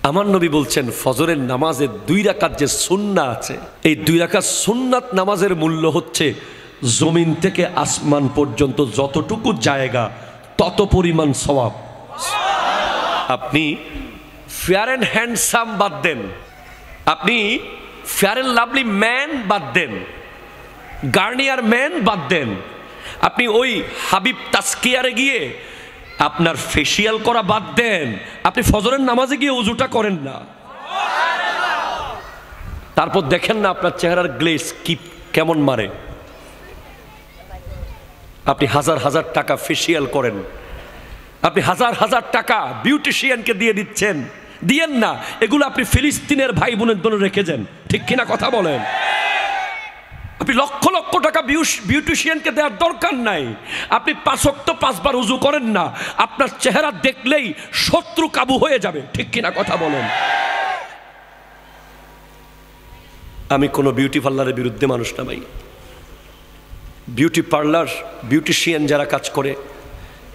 আমার নবী বলছেন ফজরের নামাজে 2 রাকাত যে সুন্নাত আছে, এই 2 রাকাত সুন্নাত নামাজের মূল্য হচ্ছে জমিন থেকে আসমান পর্যন্ত যতটুকু জায়গা তত পরিমাণ সওয়াব। আপনি ফেয়ার অ্যান্ড হ্যান্ডসাম বাদ দেন, আপনি ফেয়ার অ্যান্ড লাভলি ম্যান বাদ দেন, গার্নিয়ার ম্যান বাদ দেন, আপনি ওই হাবিব তাসকিয়ারে গিয়ে আপনার ফেসিয়াল করা বাদ দেন, আপনি ফজরের নামাজে গিয়ে উজুটা করেন না, তারপর দেখেন না আপনার চেহারার গ্লেজ কি কেমন মারে। আপনি হাজার হাজার টাকা ফেসিয়াল করেন, আপনি হাজার হাজার টাকা বিউটিশিয়ানকে দিয়ে দিচ্ছেন, দিয়েন না, এগুলো আপনি ফিলিস্তিনের ভাই বোনের জন্য রেখে যান, ঠিক কিনা কথা বলেন? আপনি লক্ষ লক্ষ টাকা বিউটিশিয়ানকে দেওয়ার দরকার নাই। আপনি 5 ওয়াক্ত 5 বার উজু করেন না, আপনার চেহারা দেখলেই শত্রু কাবু হয়ে যাবে, ঠিক কিনা কথা বলেন? আমি কোনো বিউটি পার্লারের বিরুদ্ধে মানুষ না ভাই। বিউটি পার্লার, বিউটিশিয়ান যারা কাজ করে,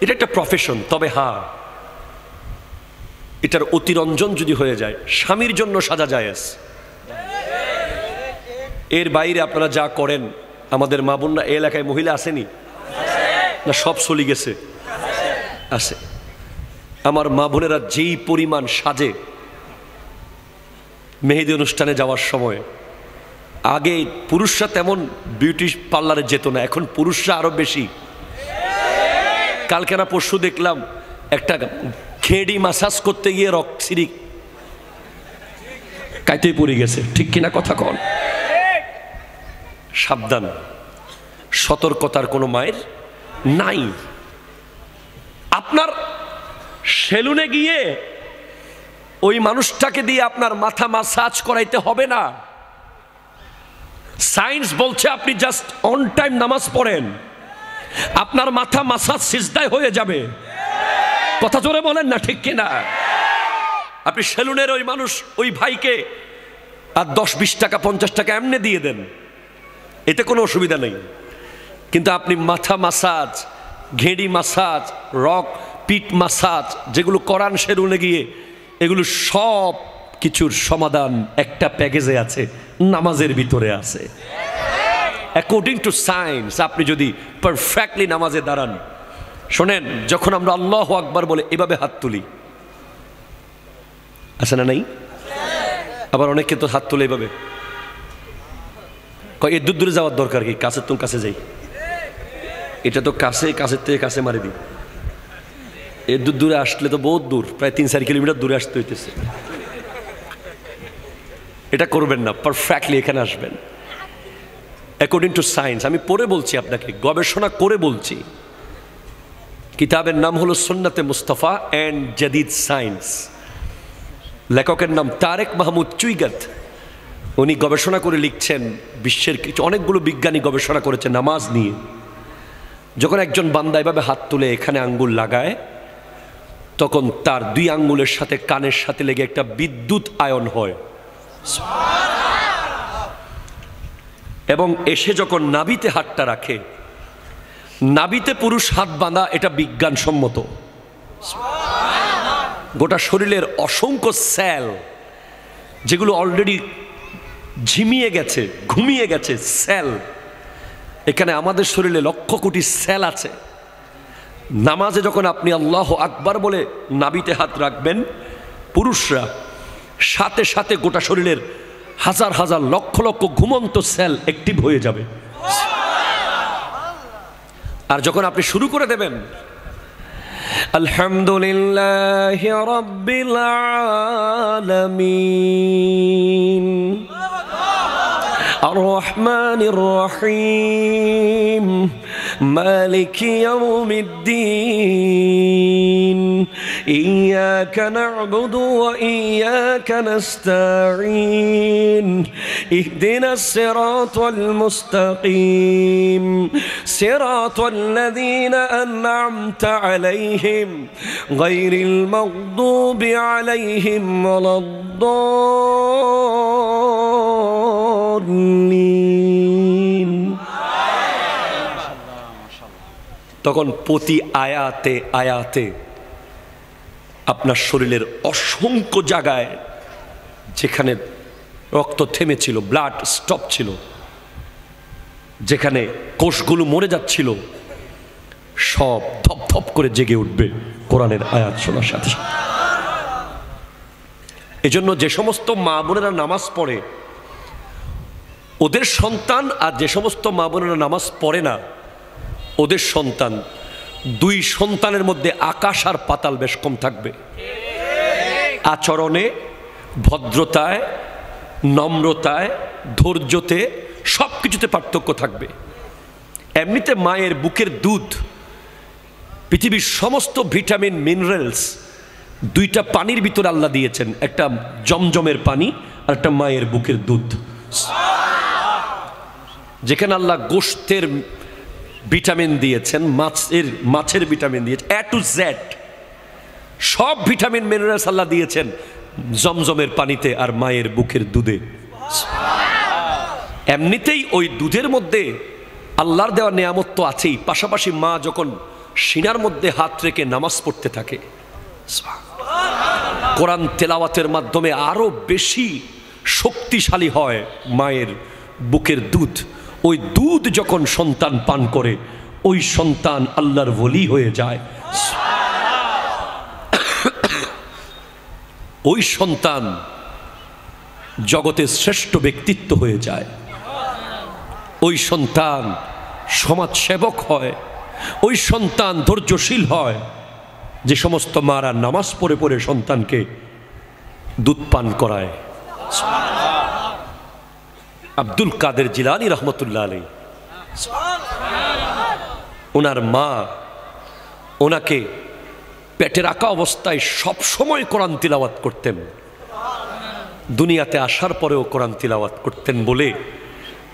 এটা একটা প্রফেশন। তবে হ্যাঁ, এটার অতিরঞ্জন যদি হয়ে যায়, স্বামীর জন্য সাজা জায়েজ। এর বাইরে আপনারা যা করেন, আমাদের মা বোনরা এই এলাকায় মহিলা আসেনি না, সব চলে গেছে, আছে। আমার মা বোনেরা যেই পরিমাণ সাজে মেহেদি অনুষ্ঠানে যাওয়ার সময়, আগে পুরুষরা তেমন বিউটি পার্লারে যেত না, এখন পুরুষরা আরো বেশি। কালকে না পরশু দেখলাম একটা খেড়ি মাসাজ করতে গিয়ে রক্সিরি কাইতেই পড়ে গেছে, ঠিক কিনা কথা কন? সাবধান, সতর্কতার কোনো মায়ের নাই। আপনার সেলুনে গিয়ে ওই মানুষটাকে দিয়ে আপনার মাথা মাসাজ করাইতে হবে না। সায়েন্স বলছে আপনি জাস্ট অন টাইম নামাজ পড়েন, আপনার মাথা মাসাজ সিজদায় হয়ে যাবে। কথা জোরে বলেন না, ঠিক কিনা? আপনি সেলুনের ওই মানুষ, ওই ভাইকে আর 10-20 টাকা 50 টাকা এমনি দিয়ে দেন, এতে কোনো অসুবিধা নেই। কিন্তু আপনি মাথা মাসাজ, ঘেঁড়ি মাসাজ, পিঠ মাসাজ যেগুলো করান সেলুনে গিয়ে, এগুলো সব কিছুর সমাধান একটা প্যাকেজে আছে, নামাজের ভিতরে আছে। অ্যাকর্ডিং টু সায়েন্স আপনি যদি পারফেক্টলি নামাজে দাঁড়ান, শোনেন, যখন আমরা আল্লাহু আকবার বলে এভাবে হাত তুলি, আছে না নাই? আবার অনেকে তো হাত তুলে এভাবে, এর দূর দূরে যাওয়ার দরকার কি, কাছে তো কাছে যাই, এটা তো কাছে, কাছের থেকে কাছে মারি দিই, এর দূর দূরে আসলে তো বহুত দূর, প্রায় 3-4 কিলোমিটার দূরে আসতে হইতেছে। এটা করবেন না, পারফেক্টলি এখানে আসবেন অ্যাকর্ডিং টু সায়েন্স। আমি পড়ে বলছি আপনাকে, গবেষণা করে বলছি। কিতাবের নাম হলো সুন্নাতে মুস্তাফা অ্যান্ড জাদিদ সায়েন্স, লেখকের নাম তারেক মাহমুদ চুইগাত। উনি গবেষণা করে লিখছেন, বিশ্বের কিছু অনেকগুলো বিজ্ঞানী গবেষণা করেছে নামাজ নিয়ে। যখন একজন বান্দা এভাবে হাত তুলে এখানে আঙ্গুল লাগায়, তখন তার 2 আঙ্গুলের সাথে কানের সাথে লেগে একটা বিদ্যুৎ আয়ন হয়, এবং এসে যখন নাভিতে হাতটা রাখে, নাভিতে পুরুষ হাত বাঁধা, এটা বিজ্ঞানসম্মত। গোটা শরীরের অসংখ্য সেল যেগুলো অলরেডি ঝিমিয়ে গেছে, ঘুমিয়ে গেছে সেল, এখানে আমাদের শরীরে লক্ষ কোটি সেল আছে। নামাজে যখন আপনি আল্লাহু আকবার বলে নাভিতে হাত রাখবেন, পুরুষরা সাথে সাথে গোটা শরীরের হাজার হাজার লক্ষ লক্ষ ঘুমন্ত সেল অ্যাক্টিভ হয়ে যাবে। আর যখন আপনি শুরু করে দেবেন আলহামদুলিল্লাহি রাব্বিল আলামিন আর রহমানির রহিম মালিকি ইয়াউমিদ্দিন ইয়্যাকা না'বুদু ওয়া ইয়্যাকা নাস্তাঈন ইহদিনাস সিরাতাল মুস্তাকিম সিরাতাল লাযীনা আন'আমতা আলাইহিম গায়রিল মাগদুবি আলাইহিম ওয়ালাদ-দাল্লিন। তখন প্রতি আয়াতে আয়াতে আপনার শরীরের অসংখ্য জায়গায় যেখানে রক্ত থেমেছিল, ব্লাড স্টপ ছিল, যেখানে কোষগুলো মরে যাচ্ছিল, সব ধপ ধপ করে জেগে উঠবে কোরআনের আয়াত শোনার সাথে সাথে। এজন্য যে সমস্ত মা বোনেরা নামাজ পড়ে ওদের সন্তান, আর যে সমস্ত মা বোনেরা নামাজ পড়ে না ওদের সন্তান, দুই সন্তানের মধ্যে আকাশ আর পাতাল বেশ কম থাকবে। আচরণে, ভদ্রতায়, নম্রতায়, ধৈর্যতে, সব কিছুতে পার্থক্য থাকবে। এমনিতে মায়ের বুকের দুধ, পৃথিবীর সমস্ত ভিটামিন মিনারেলস দুইটা পানির ভিতরে আল্লাহ দিয়েছেন, একটা জমজমের পানি আর একটা মায়ের বুকের দুধ। যেখানে আল্লাহ গোশতের ভিটামিন দিয়েছেন, মাছের ভিটামিন দিয়েছেন, এ টু জেড সব ভিটামিন মিনারেলস আল্লাহ দিয়েছেন জমজমের পানিতে আর মায়ের বুকের দুধে। এমনিতেই ওই দুধের মধ্যে আল্লাহর দেওয়া নিয়ামত তো আছেই, পাশাপাশি মা যখন সিনার মধ্যে হাত রেখে নামাজ পড়তে থাকে, কোরআন তেলাওয়াতের মাধ্যমে আরো বেশি শক্তিশালী হয় মায়ের বুকের দুধ। ওই দুধ যখন সন্তান পান করে ওই সন্তান আল্লাহর ওলি হয়ে যায়। ওই সন্তান জগতের শ্রেষ্ঠ ব্যক্তিত্ব হয়ে যায়। ওই সন্তান সমাজ সেবক হয়। ওই সন্তান ধৈর্যশীল হয়। যে সমস্ত মারা নামাজ পড়ে পড়ে সন্তানকে দুধ পান করায়। আব্দুল কাদের জিলানী রহমতুল্লাহ আলাইহি, ওনার মা ওনাকে পেটে রাখা অবস্থায় সব সময় কোরআন তিলাওয়াত করতেন, দুনিয়াতে আসার পরেও কোরআন তিলাওয়াত করতেন বলে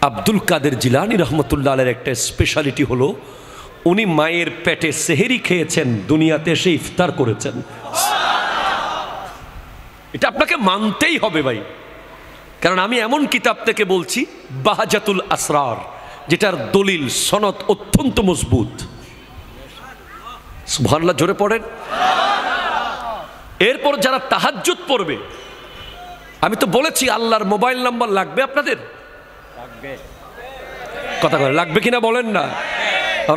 আব্দুল কাদের জিলানী রহমতুল্লাহ আলাইহির একটা স্পেশালিটি হলো উনি মায়ের পেটে সেহেরি খেয়েছেন, দুনিয়াতে এসে ইফতার করেছেন। এটা আপনাকে মানতেই হবে ভাই, কারণ আমি এমন কিতাব থেকে বলছি বাহাজাতুল আসরার, যেটার দলিল সনদ অত্যন্ত মজবুত। সুবহানাল্লাহ, জোরে পড়েন। এরপর যারা তাহাজ্জুদ পড়বে, আমি তো বলেছি আল্লাহর মোবাইল নাম্বার লাগবে আপনাদের, কথা বলে লাগবে কিনা বলেন না।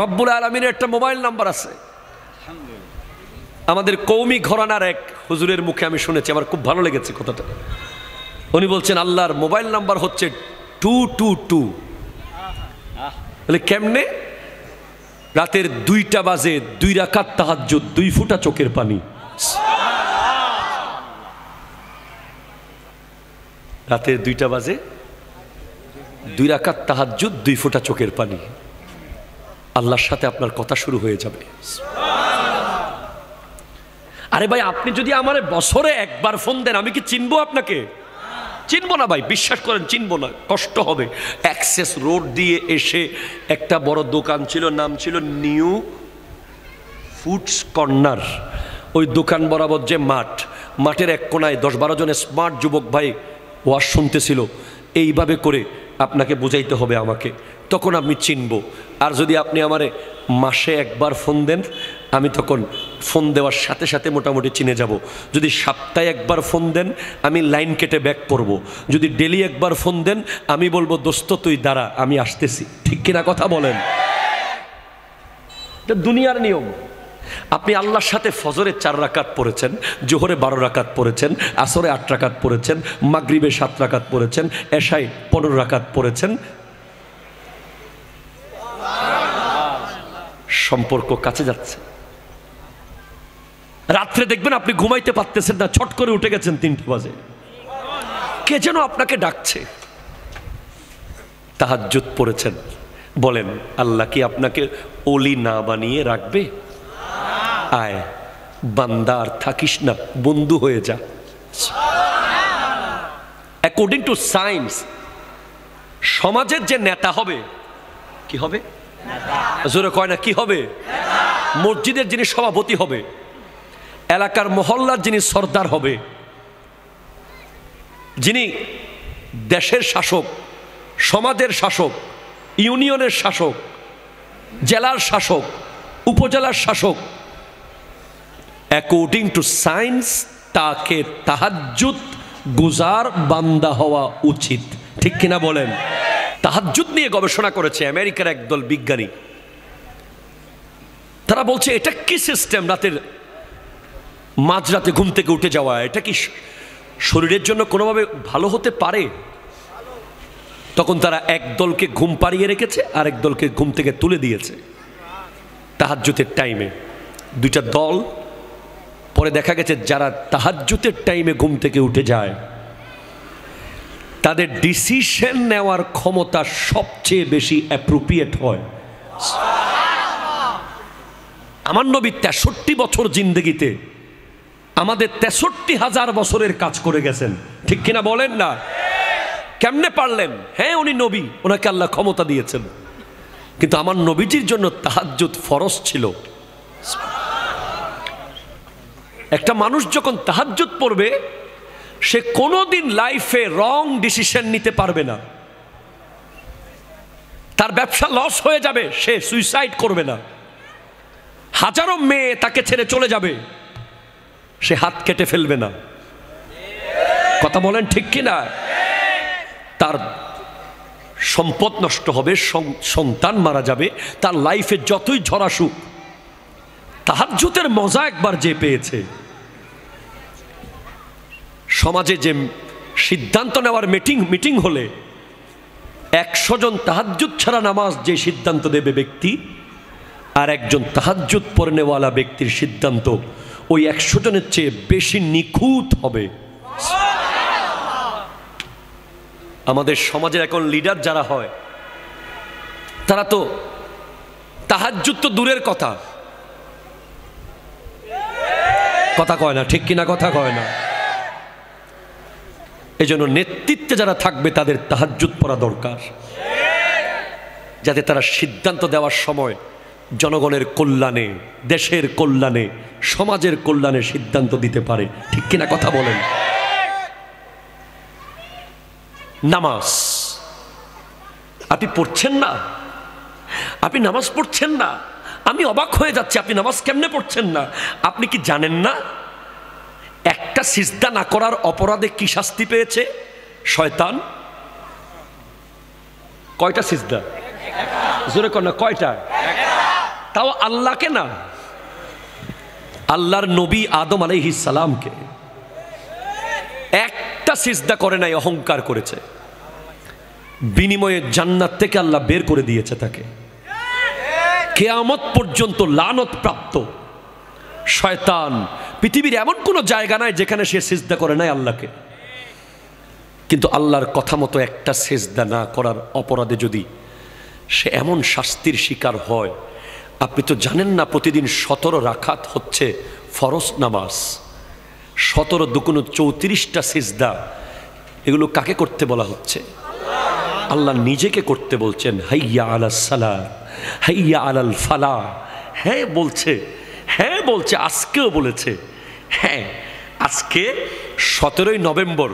রব্বুল আলামিনের একটা মোবাইল নাম্বার আছে। আমাদের কওমি ঘরানার এক হুজুরের মুখে আমি শুনেছি, আমার খুব ভালো লেগেছে কথাটা। উনি বলছেন আল্লাহর মোবাইল নাম্বার হচ্ছে 222। বলে কেমনে? রাতের 2টা বাজে 2 রাকাত তাহাজ্জুদ, 2 ফোঁটা চোখের পানি। রাতের 2টা বাজে 2 রাকাত তাহাজ্জুদ, 2 ফোঁটা চোখের পানি। আল্লাহর সাথে আপনার কথা শুরু হয়ে যাবে। আরে ভাই, আপনি যদি আমার বছরে একবার ফোন দেন আমি কি চিনবো আপনাকে? চিনবো না ভাই, বিশ্বাস করেন চিনবো না, কষ্ট হবে। অ্যাক্সেস রোড দিয়ে এসে একটা বড় দোকান ছিল, নাম ছিল নিউ ফুডস কর্নার। ওই দোকান বরাবর যে মাঠ, মাঠের এক কোনায় 10-12 জন স্মার্ট যুবক ভাই ওয়াজ শুনতেছিল। এইভাবে করে আপনাকে বুঝাইতে হবে আমাকে, তখন আমি চিনবো। আর যদি আপনি আমারে মাসে একবার ফোন দেন আমি তখন ফোন দেওয়ার সাথে সাথে মোটামুটি চিনে যাব। যদি সপ্তাহে একবার ফোন দেন আমি লাইন কেটে ব্যাক করব। যদি ডেলি একবার ফোন দেন আমি বলবো দোস্ত তুই দাঁড়া আমি আসতেছি। ঠিক কিনা কথা বলেন? এটা দুনিয়ার নিয়ম। আপনি আল্লাহর সাথে ফজরে 4 রাকাত পড়েছেন, জোহরে 12 রাকাত পড়েছেন, আসরে 8 রাকাত পড়েছেন, মাগরিবে 7 রাকাত পড়েছেন, এশায় 15 রাকাত পড়েছেন। সম্পর্ক কাছে যাচ্ছে। রাত্রে দেখবেন আপনি ঘুমাইতে পারতেছেন না, ছট করে উঠে গেছেন 3টা বাজে, কে যেন আপনাকে ডাকছে। তাহাজ্জুদ পড়েছেন, বলেন আল্লাহ কি আপনাকে ওলি না বানিয়ে রাখবে? আয় বান্দা, আর থাকিস না, বন্ধু হয়ে যা। অ্যাকর্ডিং টু সায়েন্স সমাজের যে নেতা হবে, কি হবে? জোরে কয় না, কি হবে? মসজিদের যিনি সভাপতি হবে, এলাকার মহল্লার যিনি সর্দার হবে, যিনি দেশের শাসক, সমাজের শাসক, ইউনিয়নের শাসক, জেলার শাসক, উপজেলার শাসক, অ্যাকর্ডিং টু সায়েন্স তাকে তাহাজ্জুদ গুজার বান্দা হওয়া উচিত, ঠিক কিনা বলেন? তাহাজ্জুদ নিয়ে গবেষণা করেছে আমেরিকার একদল বিজ্ঞানী। তারা বলছে এটা কি সিস্টেম, রাতের মাঝরাতে ঘুম থেকে উঠে যাওয়া, এটা কি শরীরের জন্য কোনোভাবে ভালো হতে পারে? তখন তারা এক দলকে ঘুম পাড়িয়ে রেখেছে আর এক দলকে ঘুম থেকে তুলে দিয়েছে তাহাজ্জুদের টাইমে, দুইটা দল। পরে দেখা গেছে যারা তাহাজ্জুদের টাইমে ঘুম থেকে উঠে যায় তাদের ডিসিশন নেওয়ার ক্ষমতা সবচেয়ে বেশি অ্যাপ্রোপ্রিয়েট হয়। আমার নবী 63 বছর জিন্দেগিতে আমাদের 63,000 বছরের কাজ করে গেছেন, ঠিক কিনা বলেন না? কেমনে পারলেন? হ্যাঁ, উনি নবী, ওনাকে আল্লাহ ক্ষমতা দিয়েছেন, কিন্তু আমার নবীজির জন্য তাহাজ্জুদ ফরজ ছিল। একটা মানুষ যখন তাহাজ্জুদ পড়বে সে কোনোদিন লাইফে রং ডিসিশন নিতে পারবে না। তার ব্যবসা লস হয়ে যাবে, সে সুইসাইড করবে না। হাজারো মেয়ে তাকে ছেড়ে চলে যাবে, সে হাত কেটে ফেলবে না। কথা বলেন ঠিক কিনা? তার সম্পদ নষ্ট হবে, সন্তান মারা যাবে, তার লাইফে যতই ঝড় আসুক, তাহাজ্জুদের মজা একবার যে পেয়েছে। সমাজে যে সিদ্ধান্ত নেওয়ার মিটিং হলে 100 জন তাহাজ্জুদ ছাড়া নামাজ যে সিদ্ধান্ত দেবে ব্যক্তি, আর একজন তাহাজ্জুদ পড়নেওয়ালা ব্যক্তির সিদ্ধান্ত ওই 100 জনের চেয়ে বেশি নিখুঁত হবে। আমাদের সমাজের এখন লিডার যারা হয় তারা তো তাহাজ্জুদ তো দূরের কথা, কথা কয় না, ঠিক কিনা কথা কয় না? এজন্য নেতৃত্বে যারা থাকবে তাদের তাহাজ্জুদ পড়া দরকার, যাতে তারা সিদ্ধান্ত দেওয়ার সময় জনগণের কল্যাণে, দেশের কল্যাণে, সমাজের কল্যাণে সিদ্ধান্ত দিতে পারে, ঠিক কিনা কথা বলেন? নামাজ আপনি পড়ছেন না, আপনি নামাজ পড়ছেন না, আমি অবাক হয়ে যাচ্ছি, আপনি নামাজ কেমনে পড়ছেন না? আপনি কি জানেন না একটা সিজদা না করার অপরাধে কি শাস্তি পেয়েছে শয়তান? কয়টা সিজদা? জোরে কর না, কয়টা? তাও আল্লাহকে না, আল্লাহর নবী আদম আলাইহিস সালামকে। একটা সিজদা করে নাই, অহংকার করেছে, বিনিময়ে জান্নাত থেকে আল্লাহ বের করে দিয়েছে তাকে। কিয়ামত পর্যন্ত লানত প্রাপ্ত শয়তান, পৃথিবীর এমন কোনো জায়গা নাই যেখানে সে সিজদা করে নাই আল্লাহকে। কিন্তু আল্লাহর কথা মতো একটা সিজদা না করার অপরাধে যদি সে এমন শাস্তির শিকার হয়, আপনি তো জানেন না প্রতিদিন 17 রাকাত হচ্ছে ফরজ নামাজ, 17 দুগুণ 34টা সিজদা। এগুলো কাকে করতে বলা হচ্ছে? আল্লাহ নিজেকে করতে বলছেন, হাইয়া আলাস সালাহ, হাইয়া আলাল ফালাহ। হ্যাঁ বলছে, হ্যাঁ বলছে, আজকেও বলেছে। হ্যাঁ, আজকে 17ই নভেম্বর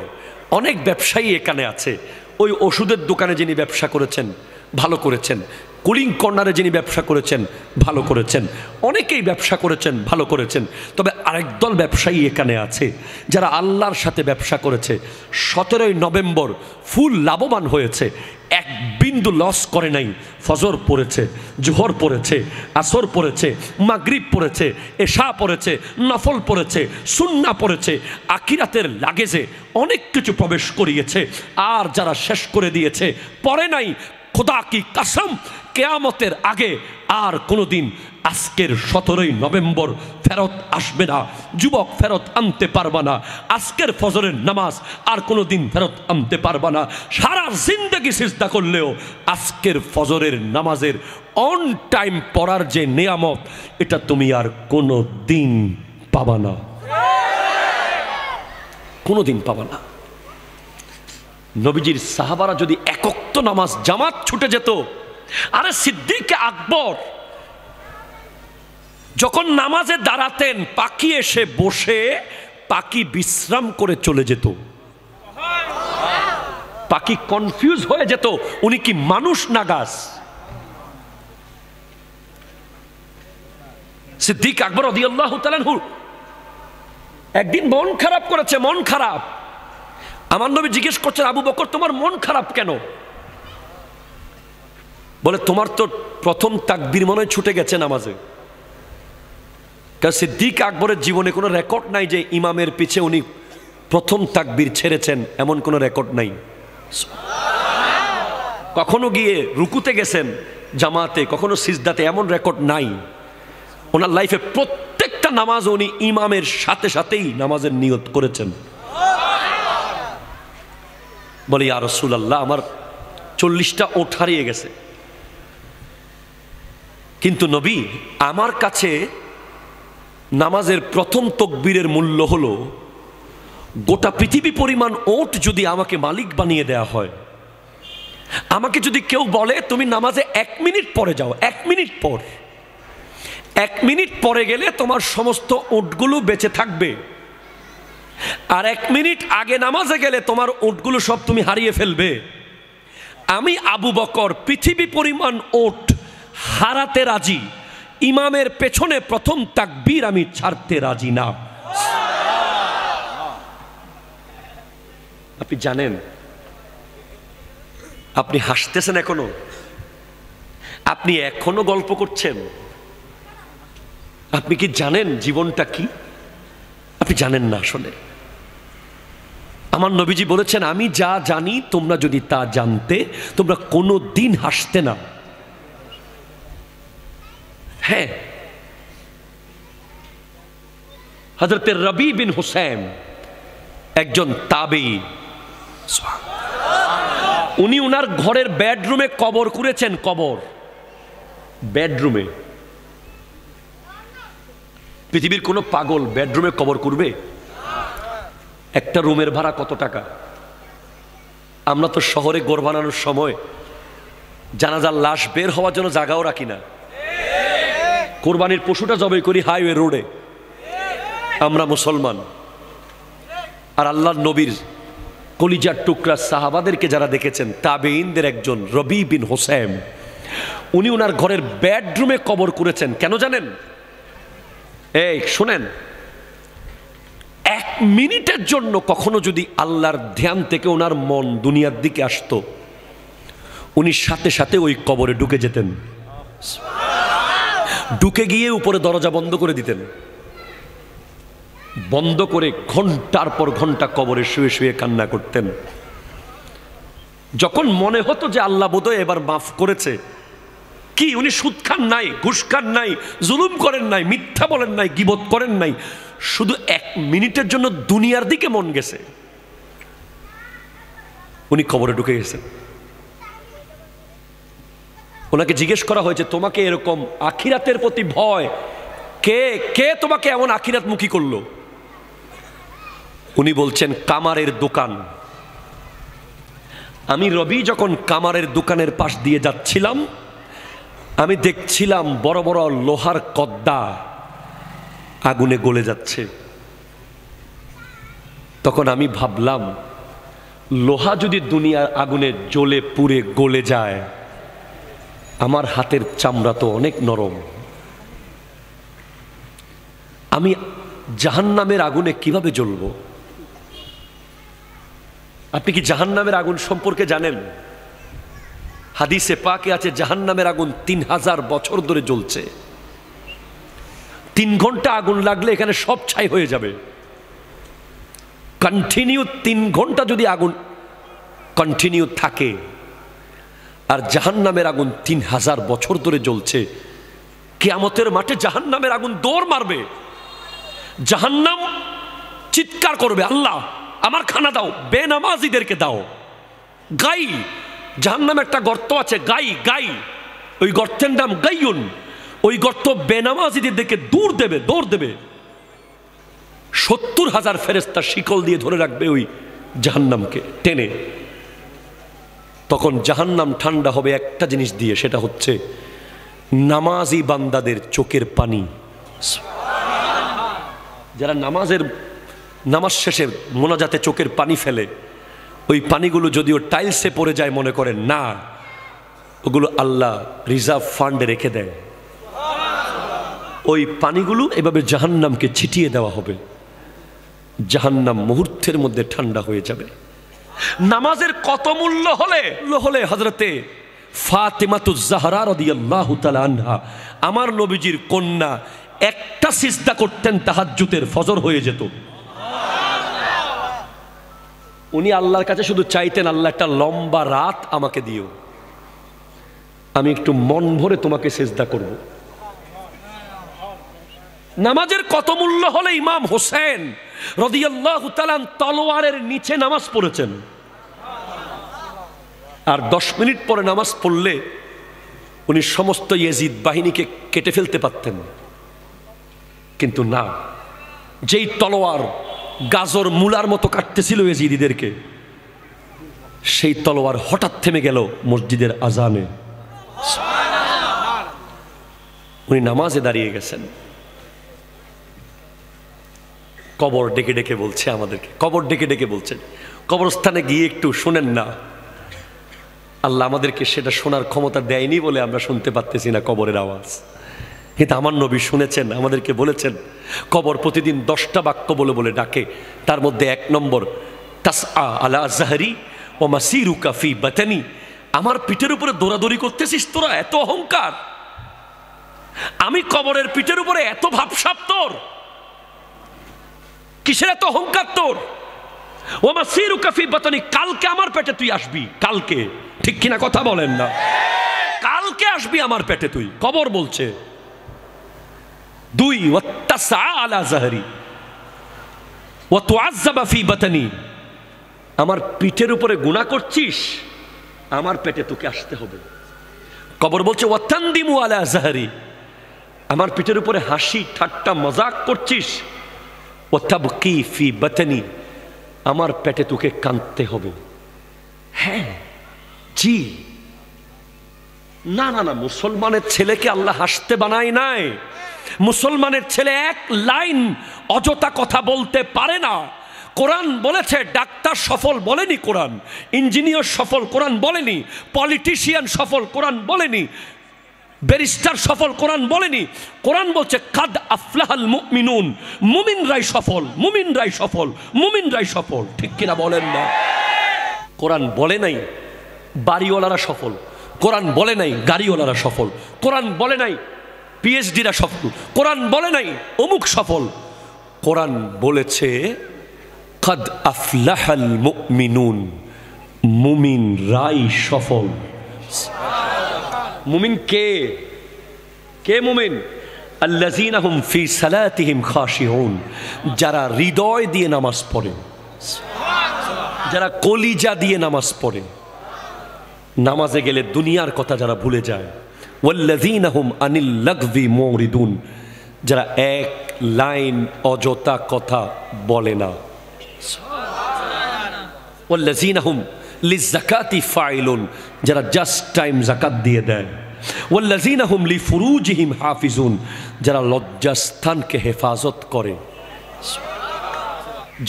অনেক ব্যবসায়ী এখানে আছে। ওই ওষুধের দোকানে যিনি ব্যবসা করেছেন ভালো করেছেন, কুলিং কর্নারে যিনি ব্যবসা করেছেন ভালো করেছেন, অনেকেই ব্যবসা করেছেন ভালো করেছেন। তবে আরেক দল ব্যবসায়ী এখানে আছে যারা আল্লাহর সাথে ব্যবসা করেছে, 17ই নভেম্বর ফুল লাভবান হয়েছে, এক বিন্দু লস করে নাই। ফজর পড়েছে, জোহর পড়েছে, আসর পড়েছে, মাগরিব পড়েছে, এশা পড়েছে, নফল পড়েছে, সুন্না পড়েছে, আখিরাতের লাগেজে অনেক কিছু প্রবেশ করিয়েছে। আর যারা শেষ করে দিয়েছে, পড়ে নাই, খোদা কি কসম, কিয়ামতের আগে আর কোনোদিন আজকের 17ই নভেম্বর ফেরত আসবে না। যুবক ফেরত আনতে পারবা না আজকের ফজরের নামাজ, আর কোনোদিন ফেরত আনতে পারবা না। সারা জিন্দেগি সিজদা করলেও আজকের ফজরের নামাজের অন টাইম পড়ার যে নিয়ামত, এটা তুমি আর কোনো দিন পাবা না, কোনোদিন পাবা না। নবীজির সাহাবারা যদি একক্ত নামাজ জামাত ছুটে যেত, আরে সিদ্দিক আকবর যখন নামাজে দাঁড়াতেন, পাখি এসে বসে পাখি বিশ্রাম করে চলে যেত। পাখি কনফিউজ হয়ে যেত, উনি কি মানুষ না গাছ? সিদ্দিক আকবর রাদিয়াল্লাহু তাআলা আনহু একদিন মন খারাপ করেছে, মন খারাপ। আমার নবী জিজ্ঞেস করছেন, আবু বকর তোমার মন খারাপ কেন? বলে তোমার তো প্রথম তাকবীর মনে হয় ছুটে গেছে নামাজে। কারণ সিদ্দিক আকবরের জীবনে কোনো রেকর্ড নাই যে ইমামের পিছে উনি প্রথম তাকবীর ছেড়েছেন, এমন কোনো রেকর্ড নাই। কখনো গিয়ে রুকুতে গেছেন জামাতে, কখনো সিজদাতে, এমন রেকর্ড নাই। ওনার লাইফে প্রত্যেকটা নামাজ উনি ইমামের সাথে সাথেই নামাজের নিয়ত করেছেন। বলে ইয়া রাসূলুল্লাহ, আমার 40টা ওঠ হারিয়ে গেছে, কিন্তু নবী আমার কাছে নামাজের প্রথম তাকবীরের মূল্য হলো গোটা পৃথিবী পরিমাণ ওট যদি আমাকে মালিক বানিয়ে দেয়া হয়। আমাকে যদি কেউ বলে তুমি নামাজে 1 মিনিট পরে যাও, 1 মিনিট পর, 1 মিনিট পরে গেলে তোমার সমস্ত ওটগুলো বেঁচে থাকবে, আর 1 মিনিট আগে নামাজে গেলে তোমার ওটগুলো সব তুমি হারিয়ে ফেলবে। আমি আবু বকর পৃথিবী পরিমাণ ওট হারাতে রাজি, ইমামের পেছনে প্রথম তাকবীর আমি ছাড়তে রাজি না। আপনি জানেন, আপনি হাসতেছেন এখনো, আপনি এখনো গল্প করছেন। আপনি কি জানেন জীবনটা কি? আপনি জানেন না আসলে। আমার নবীজি বলেছেন, আমি যা জানি তোমরা যদি তা জানতে তোমরা কোনো দিন হাসতে না। হ্যাঁ, হযরত রবি বিন হুসাইন একজন তাবেঈ, উনি উনার ঘরের বেডরুমে কবর করেছেন। কবর বেডরুমে। পৃথিবীর কোন পাগল বেডরুমে কবর করবে? একটা রুমের ভাড়া কত টাকা? আমরা তো শহরে ঘর বানানোর সময় জানাজার লাশ বের হওয়ার জন্য জায়গাও রাখি না। কোরবানির পশুটা জবাই করি হাইওয়ে রোডে। আমরা মুসলমান। আর আল্লাহর নবীর কলিজার টুকরা সাহাবাদেরকে যারা দেখেছেন, তাবেঈনদের একজন রবি বিন হুসাইন, উনি ওনার ঘরের বেডরুমে কবর করেছেন। কেন জানেন? এই শুনেন, 1 মিনিটের জন্য কখনো যদি আল্লাহর ধ্যান থেকে ওনার মন দুনিয়ার দিকে আসতো, উনি সাথে সাথে ওই কবরে ঢুকে যেতেন। ঢুকে গিয়ে উপরে দরজা বন্ধ করে দিতেন, বন্ধ করে ঘন্টার পর ঘন্টা কবরে শুয়ে শুয়ে কান্না করতেন। যখন মনে হতো যে আল্লাহ বোধহয় এবার মাফ করেছে, কি উনি সুদ খান নাই, ঘুষ খান নাই, জুলুম করেন নাই, মিথ্যা বলেন নাই, গীবত করেন নাই, শুধু 1 মিনিটের জন্য দুনিয়ার দিকে মন গেছে, উনি কবরে ঢুকে গেছেন। ওনাকে জিজ্ঞেস করা হয়েছে, তোমাকে এরকম আখিরাতের প্রতি ভয় কে কে তোমাকে এমন আখিরাতমুখী করলো? উনি বলছেন, কামারের দোকান। আমি রবি যখন কামারের দোকানের পাশ দিয়ে যাচ্ছিলাম, আমি দেখছিলাম বড় বড় লোহার কদ্দা আগুনে গলে যাচ্ছে। তখন আমি ভাবলাম, লোহা যদি দুনিয়ার আগুনে জ্বলে পুড়ে গলে যায়, আমার হাতের চামড়া তো অনেক নরম, আমি জাহান্নামের আগুনে কিভাবে জ্বলবো? আপনি কি জাহান্নামের আগুন সম্পর্কে জানেন? হাদিসে পাকে আছে, জাহান্নামের আগুন 3000 বছর ধরে জ্বলছে। 3 ঘন্টা আগুন লাগলে এখানে সব ছাই হয়ে যাবে। কন্টিনিউ 3 ঘন্টা যদি আগুন কন্টিনিউ থাকে, আর জাহান্নামের আগুন 3000 বছর ধরে জ্বলছে, কিয়ামতের মাঠে জাহান্নামের আগুন দৌড় মারবে। জাহান্নাম চিৎকার করবে, আল্লাহ আমার খানা দাও, বেনামাজিদেরকে দাও। গাই, জাহান্নামে একটা গর্ত আছে, গাই গাই, ওই গর্তের নাম গাইয়ুন। ওই গর্ত বেনামাজিদের দিকে দৌড় দেবে। 70,000 ফেরেশতা শিকল দিয়ে ধরে রাখবে ওই জাহান্নামকে টেনে। তখন জাহান্নাম ঠান্ডা হবে একটা জিনিস দিয়ে, সেটা হচ্ছে নামাজি বান্দাদের চোখের পানি। যারা নামাজ শেষে মোনাজাতে চোখের পানি ফেলে, ওই পানিগুলো যদিও টাইলসে পড়ে যায় মনে করেন না, ওগুলো আল্লাহ রিজার্ভ ফান্ডে রেখে দেয়। ওই পানিগুলো এভাবে জাহান্নামকে ছিটিয়ে দেওয়া হবে। জাহান্নাম মুহূর্তের মধ্যে ঠান্ডা হয়ে যাবে। নামাজের কত মূল্য হলে হযরতে ফাতেমাতুজ জাহরা রাদিয়াল্লাহু তাআলা আনহা, আমার নবীজির কন্যা, একটা সিজদা করতেন তাহাজ্জুদের, ফজর হয়ে যেত। উনি আল্লাহর কাছে শুধু চাইতেন, আল্লাহ একটা লম্বা রাত আমাকে দিও, আমি একটু মন ভরে তোমাকে সিজদা করব। নামাজের কত মূল্য হলে ইমাম হোসেন রাদিয়াল্লাহু তাআলা তলোয়ারের নিচে নামাজ পড়েছেন, আর 10 মিনিট পরে নামাজ পড়লে উনি সমস্ত ইয়াজিদ বাহিনীকে কেটে ফেলতে পারতেন, কিন্তু না, যেই তলোয়ার গাজর মূলার মতো কাটতেছিল ইয়াজিদিদেরকে, সেই তলোয়ার হঠাৎ থেমে গেল মসজিদের আজানে। উনি নামাজে দাঁড়িয়ে গেছেন, কবর ডেকে ডেকে বলছে আমাদেরকে, কবর ডেকে ডেকে বলছেন, কবরস্থানে গিয়ে একটু শোনেন না। আল্লাহ আমাদেরকে সেটা শোনার ক্ষমতা দেয়নি বলে আমরা শুনতে পারতেছি না কবরের আওয়াজ, কিন্তু আমার নবী শুনেছেন, আমাদেরকে বলেছেন কবর প্রতিদিন 10টা বাক্য বলে বলে ডাকে। তার মধ্যে 1 নম্বর, তাসআ আলা জাহরি ওয়া মাসিরুকা ফি বাতানি, আমার পিঠের উপরে দৌড়াদৌড়ি করতেছিস তোরা, এত অহংকার। আমি কবরের পিঠের উপরে এত ভাবসাব তোর, কিসের এত অহংকার তোর? ওয়া মাসিরুকা ফি বাতানি, কালকে আমার পেটে তুই আসবি, কালকে, ঠিক কিনা কথা বলেন না? কালকে আসবি আমার পেটে তুই, কবর বলছে। 2, ওয়াত্তাসআ আলা জাহরি ওয়া তুআজ্জাবা ফি বাতানি, আমার পিঠের উপরে গুনাহ করছিস, আমার পেটে তোকে আসতে হবে। কবর বলছে ওয়াতানদিমু আলা জাহরি, আমার পিঠের উপরে হাসি ঠাট্টা মজাক করছিস, ওয়াতাবকি ফি বাতানি, আমার পেটে তোকে কাঁদতে হবে। হ্যাঁ, জি, না না না, মুসলমানের ছেলেকে আল্লাহ হাসতে বানায় নাই। মুসলমানের ছেলে এক লাইন অযথা কথা বলতে পারে না। কোরআন বলেছে ডাক্তার সফল বলেনি, কোরআন ইঞ্জিনিয়ার সফল কোরআন বলেনি, পলিটিশিয়ান সফল কোরআন বলেনি, ব্যারিস্টার সফল কোরআন বলেনি। কোরআন বলছে কাদ আফলাহাল মুমিনুন, মুমিনরাই সফল, মুমিনরাই সফল, মুমিনরাই সফল, ঠিক কিনা বলেন না? কোরআন বলে নাই বাড়িওয়ালারা সফল, কোরআন বলে নাই গাড়িওয়ালারা সফল, কোরআন বলে নাই পিএইচডিরা সফল, কোরআন বলে নাই অমুক সফল। কোরআন বলেছে কাদ আফলাহাল মুমিনুন, মুমিনরাই সফল। মুমিন কে? কে মুমিন? আল্লাযীনা হুম ফি সালাতিহিম খাশিউন, যারা হৃদয় দিয়ে নামাজ পড়ে, যারা কলিজা দিয়ে নামাজ পড়ে, নামাজে গেলে দুনিয়ার কথা যারা ভুলে যায়। ওয়াল্লাযীনা হুম আনিল লাগযি মুরিদুন, যারা এক লাইন অযথা কথা বলে না। ওয়াল্লাযীনা হুম লিযাকাতি ফাইলুন, যারা জাস্ট টাইম যাকাত দিয়ে দেয়। ওয়াল্লাযীনা হুম লিফুরুজিহিম হাফিজুন, যারা লজ্জাস্থানকে হেফাজত করে।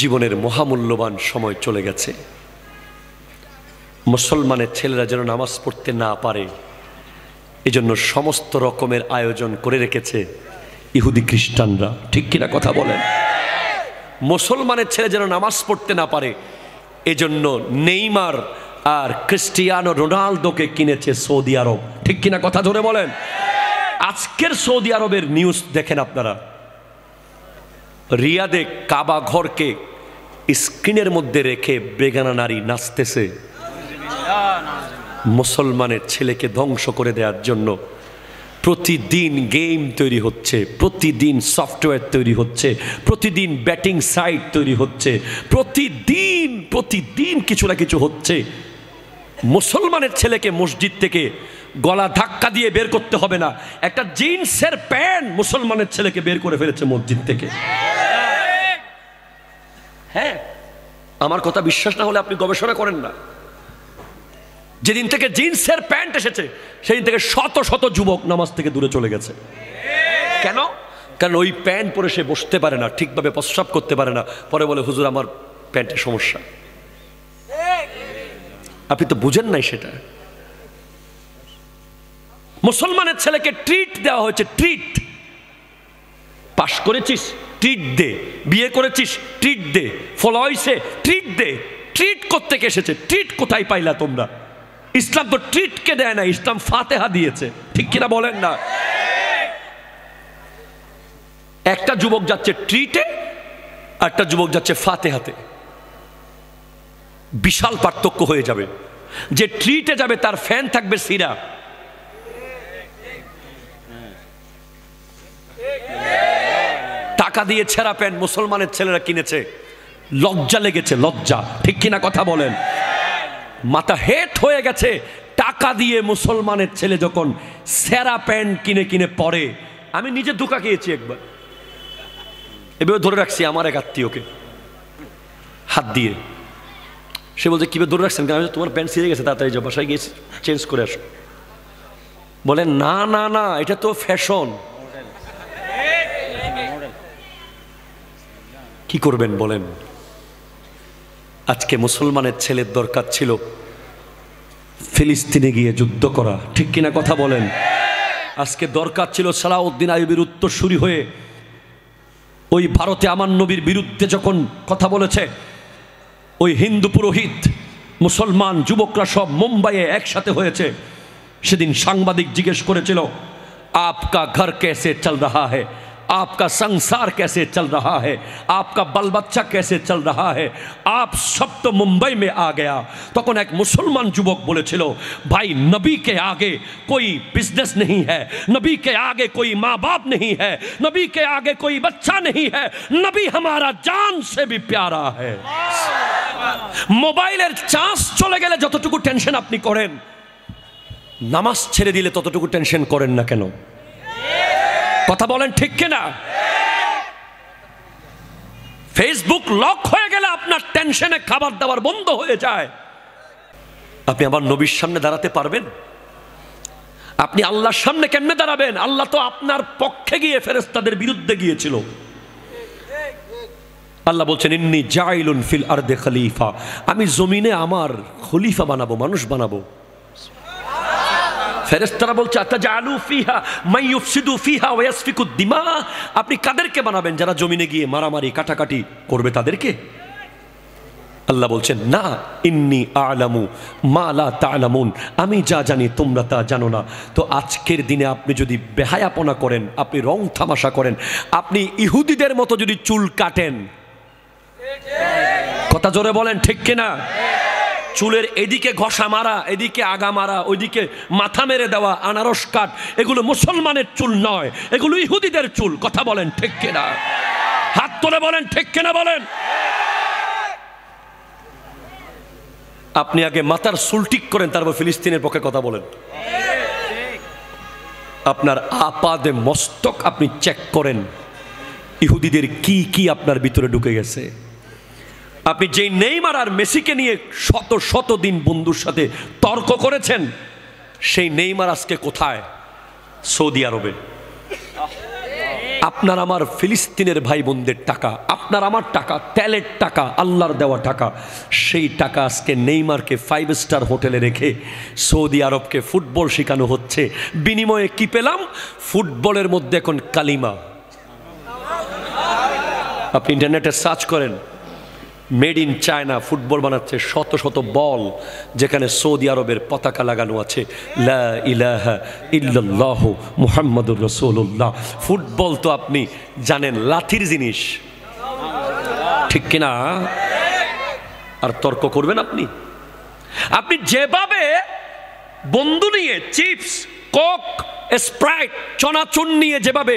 জীবনের মহামূল্যবান সময় চলে গেছে, মুসলমানের ছেলেরা যেন নামাজ পড়তে না পারে এজন্য সমস্ত রকমের আয়োজন করে রেখেছে ইহুদি খ্রিস্টানরা, ঠিক কিনা কথা বলেন? মুসলমানের ছেলে যেন নামাজ পড়তে না পারে এজন্য নেইমার আর ক্রিস্টিয়ানো রোনালদোকে কিনেছে সৌদি আরব, ঠিক কিনা কথা ধরে বলেন? আজকের সৌদি আরবের নিউজ দেখেন আপনারা, রিয়াদে কাবা ঘরকে স্ক্রিনের মধ্যে রেখে বেগানা নারী নাচতেছে মুসলমানের ছেলেকে ধ্বংস করে দেওয়ার জন্য। প্রতিদিন গেম তৈরি হচ্ছে, প্রতিদিন সফটওয়্যার তৈরি হচ্ছে, প্রতিদিন ব্যাটিং সাইট তৈরি হচ্ছে, প্রতিদিন প্রতিদিন কিছু না কিছু হচ্ছে। মুসলমানের ছেলেকে মসজিদ থেকে গলা ধাক্কা দিয়ে বের করতে হবে না, একটা জিন্সের প্যান্ট মুসলমানের ছেলেকে বের করে ফেলেছে মসজিদ থেকে। হ্যাঁ, আমার কথা বিশ্বাস না হলে আপনি গবেষণা করেন না। যেদিন থেকে জিন্সের প্যান্ট এসেছে সেদিন থেকে শত শত যুবক নামাজ থেকে দূরে চলে গেছে। কেন? কারণ ওই প্যান্ট পরে সে বসতে পারে না, ঠিকভাবে প্রস্রাব করতে পারে না, পরে বলে হুজুর আমার প্যান্টের সমস্যা। আপনি তো বুঝেন নাই সেটা। মুসলমানের ছেলেকে ট্রিট দেওয়া হয়েছে, ট্রিট। পাশ করেছিস ট্রিট দে, বিয়ে করেছিস ট্রিট দে, ফলো হইছে ট্রিট দে। ট্রিট করতে এসেছে, ট্রিট কোথায় পাইলা তোমরা? ইসলাম তো ট্রিটকে দেয় না, ইসলাম ফাতেহা দিয়েছে, ঠিক কিনা বলেন না? একটা যুবক যাচ্ছে ট্রিটে, একটা যুবক যাচ্ছে ফাতেহাতে, বিশাল পার্থক্য হয়ে যাবে। যে ট্রিটে যাবে তার ফ্যান থাকবে সিরা, টাকা দিয়ে ছেঁড়া প্যান্ট মুসলমানের ছেলেরা কিনেছে, লজ্জা লেগেছে, লজ্জা, ঠিক কিনা কথা বলেন? মাথা হেট হয়ে গেছে, টাকা দিয়ে মুসলমানের ছেলে যখন ছেঁড়া প্যান্ট কিনে কিনে পরে। আমি নিজে ধোঁকা খেয়েছি একবার, এভাবে ধরে রাখছি আমার এক আত্মীয়কে হাত দিয়ে। সে বলছে কিভাবে ধরে রাখছেন? তোমার প্যান্ট ছিঁড়ে গেছে, তাড়াতাড়ি যাও, বাসায় গিয়ে চেঞ্জ করে আসো। বলেন না না না, এটা তো ফ্যাশন। কি করবেন বলেন? আজকে মুসলমানের ছেলের দরকার ছিল ফিলিস্তিনে গিয়ে যুদ্ধ করা, ঠিক কিনা কথা বলেন? আজকে দরকার ছিল সালাউদ্দিন আইয়ুবীর উত্তরসূরি হয়ে ওই ভারতে আমার নবীর বিরুদ্ধে যখন কথা বলেছে, ওই হিন্দু পুরোহিত মুসলমান যুবকরা সব মুম্বাইয়ে একসাথে হয়েছে। সেদিন সাংবাদিক জিজ্ঞেস করেছিল, আপকা ঘর कैसे चल रहा है, आपका संसार कैसे चल रहा है, आपका बाल बच्चा कैसे चल रहा है, आप सब तो मुंबई में आ गया। তখন এক মুসলমান যুবক বলেছিল, भाई नबी के आगे कोई बिजनेस नहीं है, नबी के आगे कोई माँ बाप नहीं है, नबी के आगे कोई बच्चा नहीं है, नबी हमारा जान से भी प्यारा है। মোবাইলের চার্জ চলে গেলে যতটুকু টেনশন আপনি করেন, নামাজ ছেড়ে দিলে ততটুকু টেনশন করেন না কেন? কথা বলেন ঠিক কিনা? ফেসবুক লক হয়ে গেলে আপনার টেনশনে খাবার দাবার বন্ধ হয়ে যায়। আপনি আবার নবীর সামনে দাঁড়াতে পারবেন? আপনি আল্লাহর সামনে কেমনে দাঁড়াবেন? আল্লাহ তো আপনার পক্ষে গিয়ে ফেরেশতাদের বিরুদ্ধে গিয়েছিল। আল্লাহ বলছেন, ইন্নী জাইলুন ফিল আরদে খলিফা, আমি জমিনে আমার খলিফা বানাবো, মানুষ বানাবো। ফেরেশতারা বলছে, আতাজালু ফিহা মান ইউফসিদু ফিহা ওয়া ইয়াসফিকুদ দিমা, আপনি কাদেরকে বানাবেন? যারা জমিনে গিয়ে মারামারি কাটাকাটি করবে তাদেরকে? আল্লাহ বলছেন, না, ইন্নী আ'লামু মা লা তা'লামুন, আমি যা জানি তোমরা তা জানো না। তো আজকের দিনে আপনি যদি বেহায়াপনা করেন, আপনি রং তামাশা করেন, আপনি ইহুদিদের মতো যদি চুল কাটেন, কথা জোরে বলেন ঠিক কিনা? চুলের এদিকে ঘষা মারা, এদিকে আগা মারা, ওইদিকে মাথা মেরে দেওয়া, আনারস কাট, এগুলো মুসলমানের চুল নয়, এগুলো ইহুদিদের চুল। কথা বলেন ঠিক কিনা? হাত তুলে বলেন ঠিক কিনা বলেন। আপনি আগে মাথার চুল ঠিক করেন, তারপর ফিলিস্তিনের পক্ষে কথা বলেন। আপনার আপাদে মস্তক আপনি চেক করেন, ইহুদিদের কি কি আপনার ভিতরে ঢুকে গেছে। আপনি যেই নেইমার আর মেসিকে নিয়ে শত শত দিন বন্ধুর সাথে তর্ক করেছেন, সেই নেইমার আজকে কোথায়? সৌদি আরবে। আপনার আমার ফিলিস্তিনের ভাই বোনদের টাকা, আপনার আমার টাকা, তেলের টাকা, আল্লাহর দেওয়া টাকা, সেই টাকা আজকে নেইমারকে 5 স্টার হোটেলে রেখে সৌদি আরবকে ফুটবল শেখানো হচ্ছে। বিনিময়ে কি পেলাম? ফুটবলের মধ্যে এখন কালিমা। আপনি ইন্টারনেটে সার্চ করেন, মেড ইন চায়না ফুটবল বানাচ্ছে, শত শত বল যেখানে সৌদি আরবের পতাকা লাগানো আছে, লা ইলাহা ইল্লাল্লাহু মুহাম্মাদুর রাসূলুল্লাহ। ফুটবল তো আপনি জানেন লাঠির জিনিস, ঠিক কিনা? আর তর্ক করবেন আপনি? আপনি যেভাবে বন্ধু নিয়ে চিপস, কোক, স্প্রাইট, চনাচুর নিয়ে যেভাবে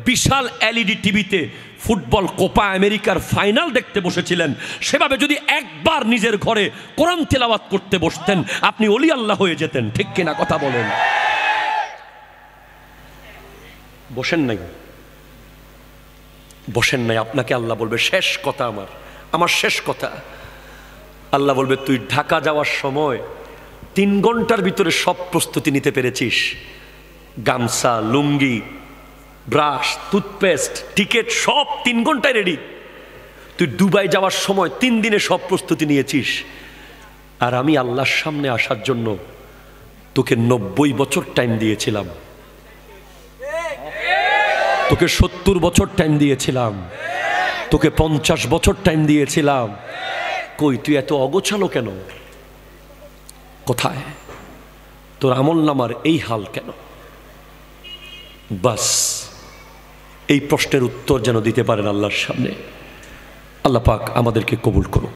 বিশাল এলইডি টিভিতে ফুটবল কোপা আমেরিকার ফাইনাল দেখতে বসেছিলেন, সেভাবে যদি একবার নিজের ঘরে কোরআন তেলাওয়াত করতে বসতেন, আপনি ওলি আল্লাহ হয়ে যেতেন, ঠিক কিনা কথা বলেন? বসেন নাই, বসেন নাই। আপনাকে আল্লাহ বলবে, শেষ কথা, আমার শেষ কথা। আল্লাহ বলবে, তুই ঢাকা যাওয়ার সময় 3 ঘন্টার ভিতরে সব প্রস্তুতি নিতে পেরেছিস, গামছা, লুঙ্গি, ব্রাশ, টুথপেস্ট, টিকিট সব 3 ঘন্টায় রেডি। তুই দুবাই যাওয়ার সময় 3 দিনে সব প্রস্তুতি নিয়েছিস। আর আমি আল্লাহর সামনে আসার জন্য তোকে 90 বছর টাইম দিয়েছিলাম, তোকে 70 বছর টাইম দিয়েছিলাম। তোকে 50 বছর টাইম দিয়েছিলাম, কই তুই এত অগোছালো কেন? কোথায় তোর আমল নামার এই হাল কেন? বাস এই প্রশ্নের উত্তর যেন দিতে পারেন আল্লাহর সামনে। আল্লাহ পাক আমাদেরকে কবুল করুন।